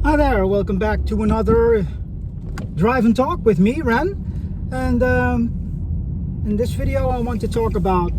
Hi there, welcome back to another Drive and Talk with me, Ren. And in this video I want to talk about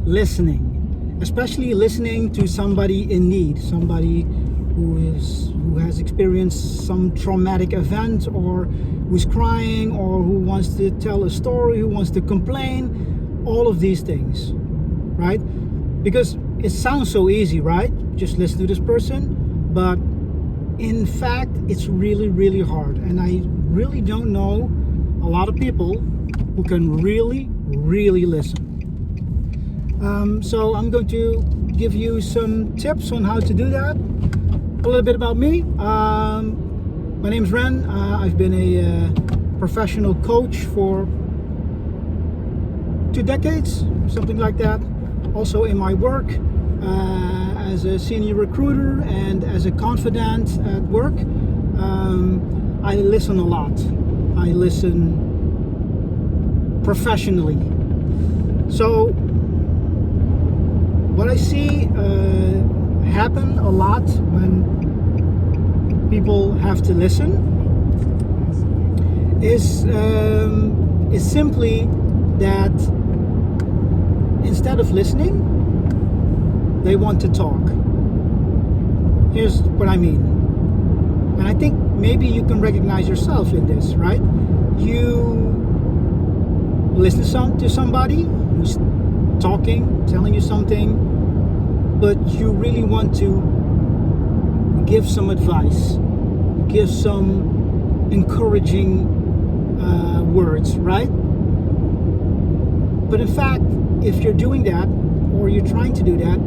listening, especially listening to somebody in need, somebody who has experienced some traumatic event, or who's crying, or who wants to tell a story, who wants to complain, all of these things, right? Because it sounds so easy, right? Just listen to this person, but in fact, it's really, really hard. And I really don't know a lot of people who can really, really listen. So I'm going to give you some tips on how to do that. A little bit about me. My name's Ren. I've been a professional coach for 2 decades, something like that. Also in my work, as a senior recruiter and as a confidant at work, I listen a lot. I listen professionally. So what I see happen a lot when people have to listen is simply that instead of listening, they want to talk. Here's what I mean. And I think maybe you can recognize yourself in this, right? You listen to somebody who's talking, telling you something, but you really want to give some advice, give some encouraging words, right? But in fact, if you're doing that, or you're trying to do that,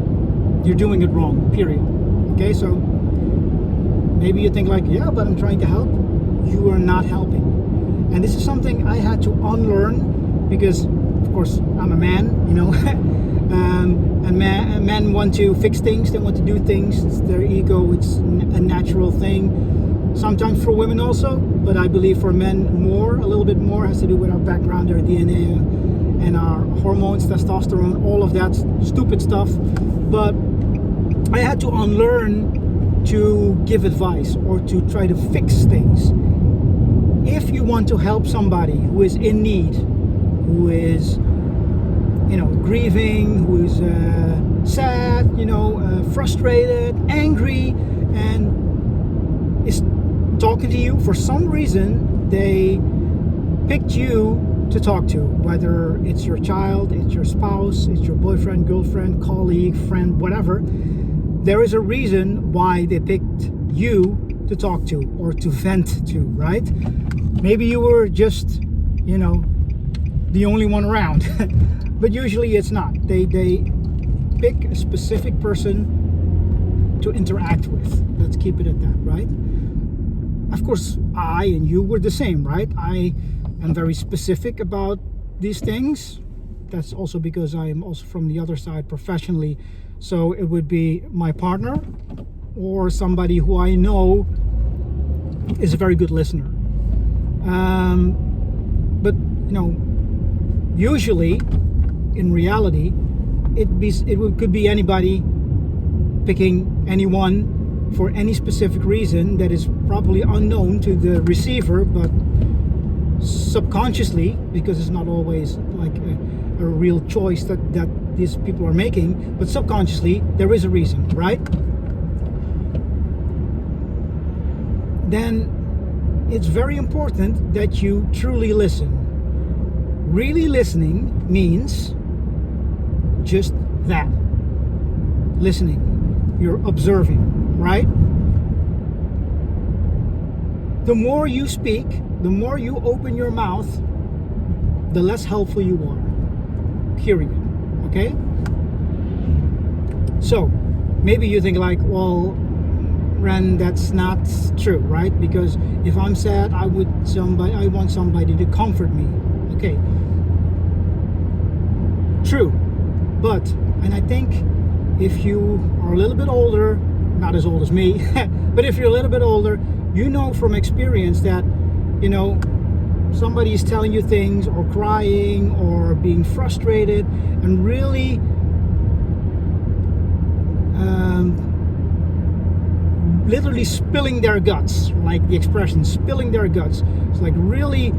you're doing it wrong, period. Okay, so maybe you think like, yeah, but I'm trying to help. You are not helping. And this is something I had to unlearn because, of course, I'm a man, you know, and men want to fix things, they want to do things. It's their ego, it's a natural thing. Sometimes for women also, but I believe for men more, a little bit more, has to do with our background, our DNA, and our hormones, testosterone, all of that stupid stuff. But I had to unlearn to give advice or to try to fix things. If you want to help somebody who is in need, who is, you know, grieving, who is sad, you know, frustrated, angry, and is talking to you, for some reason they picked you to talk to, whether it's your child, it's your spouse, it's your boyfriend, girlfriend, colleague, friend, whatever. There is a reason why they picked you to talk to or to vent to, right? Maybe you were just, you know, the only one around, but usually it's not. They pick a specific person to interact with. Let's keep it at that, right? Of course, I and you were the same, right? I am very specific about these things. That's also because I am also from the other side professionally. So it would be my partner or somebody who I know is a very good listener. But you know, usually in reality, could be anybody picking anyone for any specific reason that is probably unknown to the receiver, but subconsciously, because it's not always like a real choice that these people are making, but subconsciously there is a reason, right? Then it's very important that you truly listen. Really listening means just that, listening. You're observing, right? The more you speak, the more you open your mouth, the less helpful you are. Period. Okay? So, maybe you think like, well, Ren, that's not true, right? Because if I'm sad, I want somebody to comfort me. Okay. True. But, and I think if you are a little bit older, not as old as me, but if you're a little bit older, you know from experience that, you know, somebody is telling you things or crying or being frustrated and really literally spilling their guts, like the expression, spilling their guts. It's like really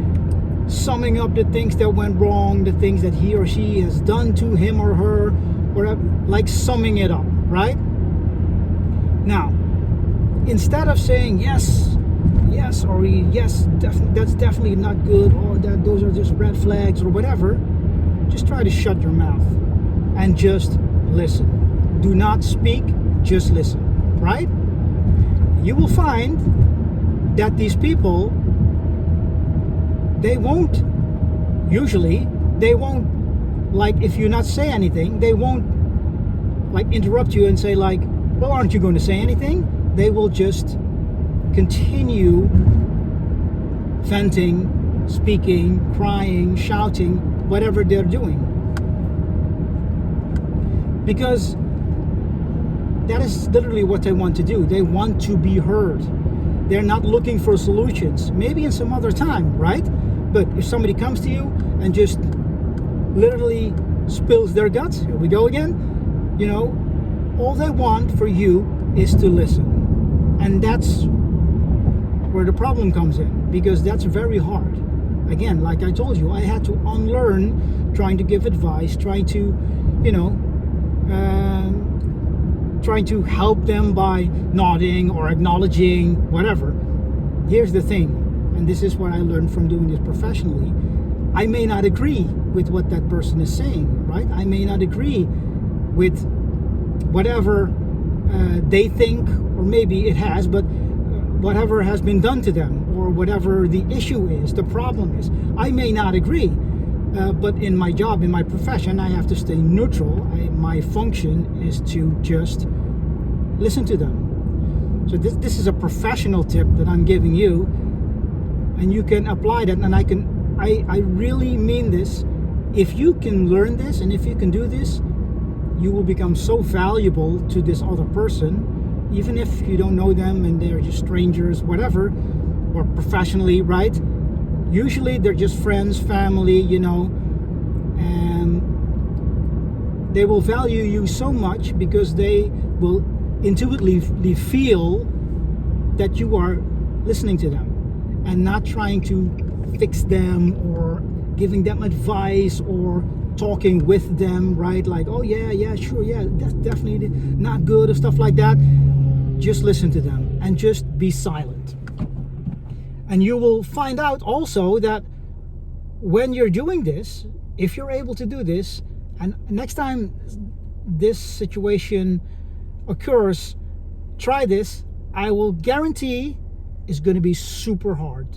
summing up the things that went wrong, the things that he or she has done to him or her, or like summing it up, right? Now, instead of saying yes, or yes, that's definitely not good, or that those are just red flags or whatever, just try to shut your mouth and just listen. Do not speak, just listen, right? You will find that these people, they won't, like, if you not say anything, they won't like interrupt you and say like, well, aren't you going to say anything? They will just continue venting, speaking, crying, shouting, whatever they're doing. Because that is literally what they want to do. They want to be heard. They're not looking for solutions. Maybe in some other time, right? But if somebody comes to you and just literally spills their guts, here we go again, you know, all they want for you is to listen. And that's where the problem comes in, because that's very hard. Again, like I told you, I had to unlearn trying to give advice, trying to, you know, trying to help them by nodding or acknowledging, whatever. Here's the thing, and this is what I learned from doing this professionally. I may not agree with what that person is saying, right? I may not agree with whatever they think, or maybe it has, but whatever has been done to them, or whatever the issue is, the problem is. I may not agree, but in my job, in my profession, I have to stay neutral. My function is to just listen to them. So this is a professional tip that I'm giving you, and you can apply that. And I really mean this. If you can learn this, and if you can do this, you will become so valuable to this other person, even if you don't know them and they're just strangers, whatever, or professionally, right? Usually they're just friends, family, you know, and they will value you so much because they will intuitively feel that you are listening to them and not trying to fix them or giving them advice or talking with them, right? Like, oh yeah, sure, yeah, that's definitely not good, or stuff like that. Just listen to them and just be silent. And you will find out also that when you're doing this, if you're able to do this, and next time this situation occurs, try this. I will guarantee it's going to be super hard.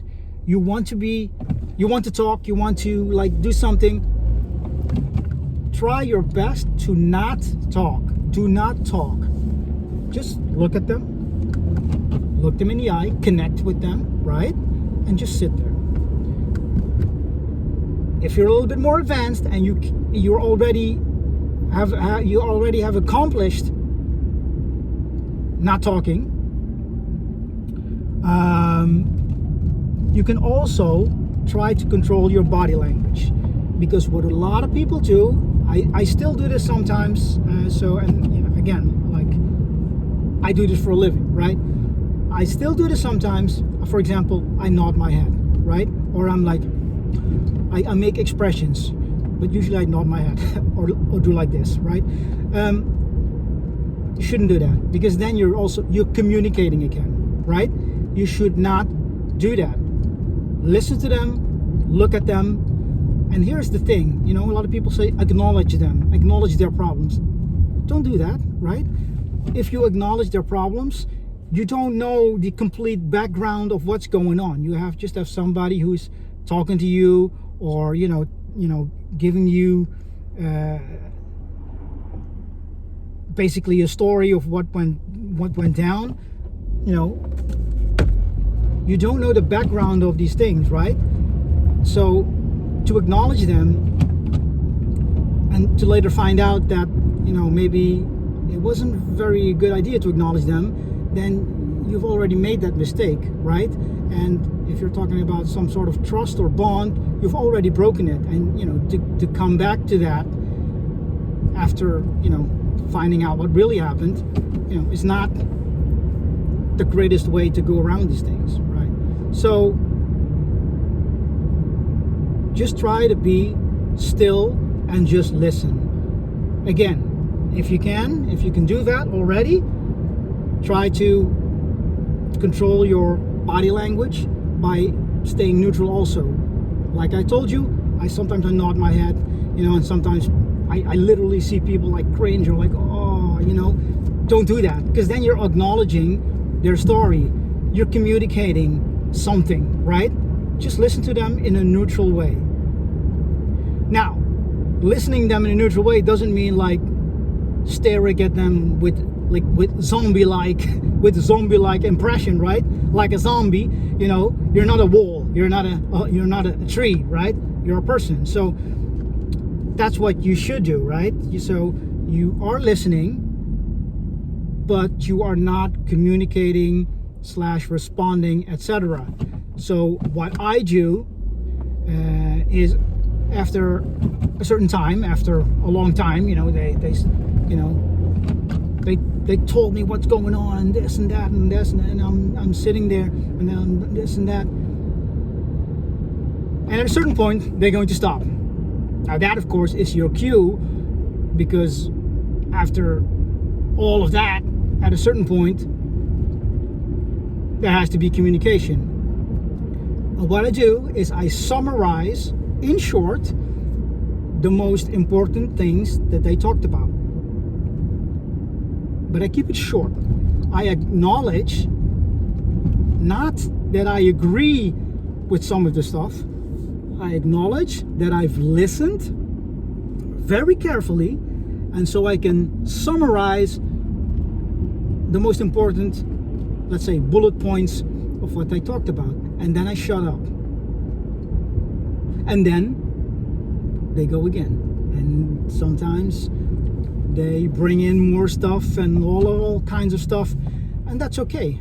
You want to talk, you want to like do something. Try your best to not talk. Do not talk. Just look at them. Look them in the eye, connect with them, right? And just sit there. If you're a little bit more advanced and you already have accomplished not talking, you can also try to control your body language, because what a lot of people do, I still do this sometimes. And you know, again, like I do this for a living, right? I still do this sometimes. For example, I nod my head, right? Or I'm like, I make expressions, but usually I nod my head or do like this, right? You shouldn't do that, because then you're communicating again, right? You should not do that. Listen to them, look at them. And here's the thing, you know, a lot of people say acknowledge them, acknowledge their problems. Don't do that, right? If you acknowledge their problems, you don't know the complete background of what's going on. You just have somebody who's talking to you, or you know, giving you basically a story of what went down. You know, you don't know the background of these things, right? So to acknowledge them and to later find out that, you know, maybe it wasn't a very good idea to acknowledge them, then you've already made that mistake, right? And if you're talking about some sort of trust or bond, you've already broken it. And, you know, to come back to that after, you know, finding out what really happened, you know, is not the greatest way to go around these things, right? So just try to be still and just listen. Again, if you can do that already, try to control your body language by staying neutral also. Like I told you, sometimes I nod my head, and sometimes I literally see people like cringe or like, oh, don't do that, because then you're acknowledging their story. You're communicating something, right? Just listen to them in a neutral way. Now, listening to them in a neutral way doesn't mean like staring at them with zombie-like impression, right? Like a zombie, you're not a wall, you're not a tree, right? You're a person. So that's what you should do, right? So you are listening, but you are not communicating / responding, etc. So what I do is, after a certain time, after a long time, they told me what's going on, and this and that and this, and I'm sitting there, and then this and that, and at a certain point they're going to stop. Now that, of course, is your cue, because after all of that, at a certain point there has to be communication. And what I do is I summarize in short the most important things that they talked about, but I keep it short. I acknowledge, not that I agree with some of the stuff, I acknowledge that I've listened very carefully, and so I can summarize the most important, let's say, bullet points of what they talked about, and then I shut up. And then they go again, and sometimes they bring in more stuff and all kinds of stuff, and that's okay.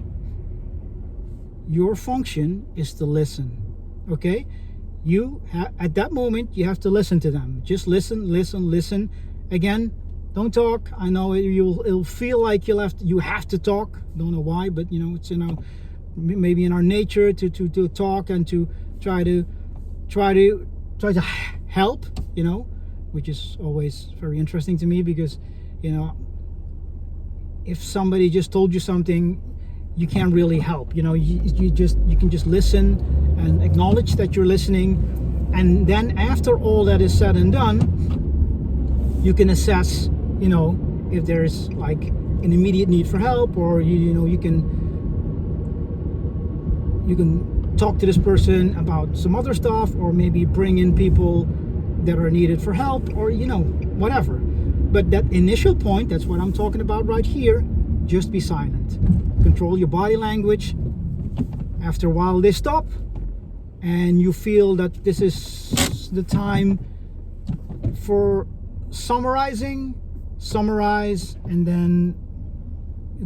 Your function is to listen, okay? At that moment you have to listen to them. Just listen. Again, don't talk. I know it'll feel like you have to talk. Don't know why, but it's maybe in our nature to talk and to try to help, which is always very interesting to me, because if somebody just told you something, you can't really help. You can just listen and acknowledge that you're listening, and then after all that is said and done, you can assess if there's like an immediate need for help, or you can talk to this person about some other stuff, or maybe bring in people that are needed for help, or whatever. But that initial point, that's what I'm talking about right here. Just be silent. Control your body language. After a while they stop, and you feel that this is the time for summarize, and then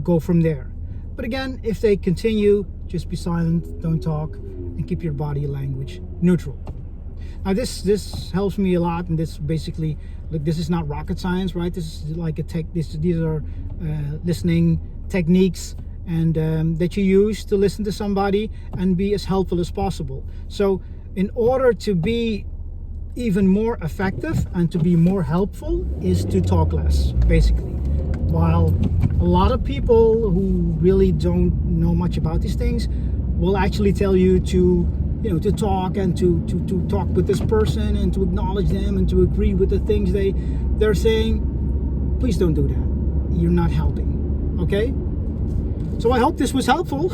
go from there. But again, if they continue, just be silent, don't talk, and keep your body language neutral. Now this helps me a lot, and this basically, this is not rocket science, right? This is like these are listening techniques, and that you use to listen to somebody and be as helpful as possible. So in order to be even more effective and to be more helpful is to talk less, basically. While a lot of people who really don't know much about these things will actually tell you to talk, and to talk with this person, and to acknowledge them, and to agree with the things they're saying. Please don't do that. You're not helping. Okay? So I hope this was helpful.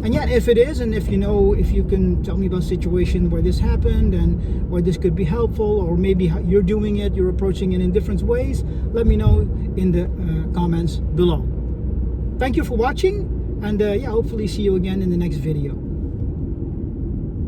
And yeah, if it is, and if you can tell me about a situation where this happened and where this could be helpful, or maybe how you're doing it, you're approaching it in different ways, let me know in the comments below. Thank you for watching, and hopefully see you again in the next video.